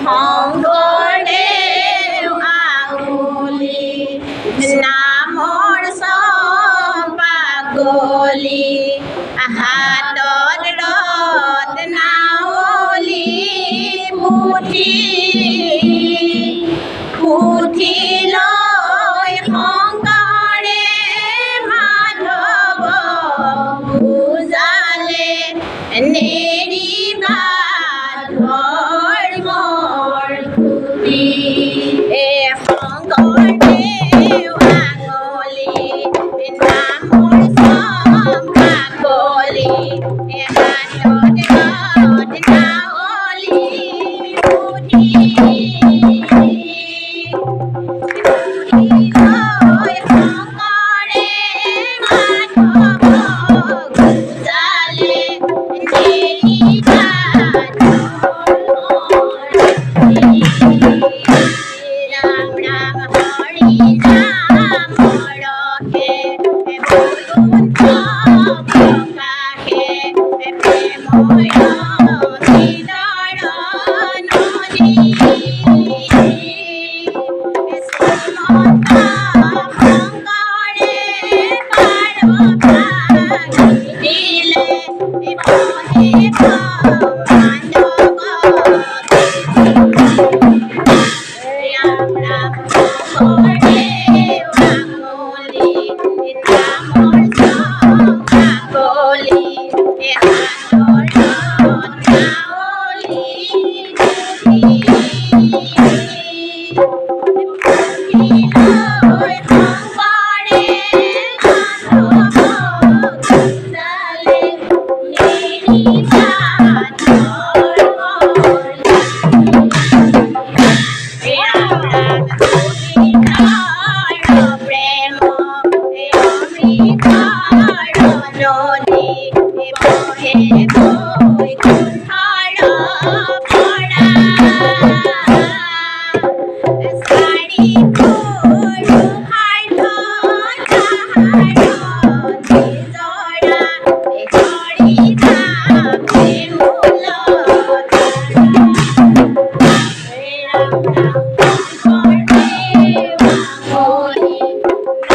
শঙ্করদেব আঙুলি নামৰ চম্পাগলি হাতত ৰত্নাৱলী পুথি লৈ শংকৰে মাধৱ বুজালে নেৰিবা ধৰ্মৰ খুঁটি শংকৰদেৱ আঙুলি নামৰ চম্পাগলি হাতত ৰত্নাৱলী পুথি লৈ শংকৰে মাধৱ বুজালে নেৰিবা ৰাম ৰাম হৰি নাম ৰখে বৈকুণ্ঠ প্ৰকাশে প্ৰেময় হৃদয়ৰ নদী শ্ৰীমন্ত শংকৰে পাৰ দিলে বহে ৰাম ৰাম শংকৰদেৱ আঙুলি নামৰ চম্পাগলি হাতত ৰত্নাৱলী পুথি লৈ শংকৰে মাধৱ বুজালে নেৰিবা ধৰ্মৰ ৰাম ৰাম গোবিন্দৰ প্ৰেম অমৃতৰ নদী বহে বৈকুণ্ঠৰ পৰা চাৰি পুৰুষাৰ্থ তাহাৰ নিজৰা হৰি নামে মূল ৰাম ৰাম শংকৰদেৱ আঙুলি নামৰ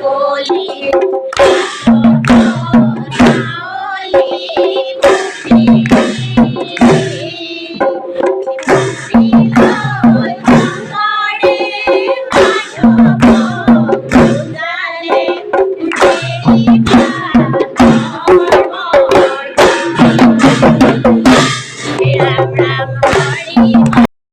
চম্পাগলি ৰত্নাৱলী পুথি লৈ শংকৰে মাধৱ বুজালে নেৰিবা ধৰ্মৰ ৰাম ৰাম হৰি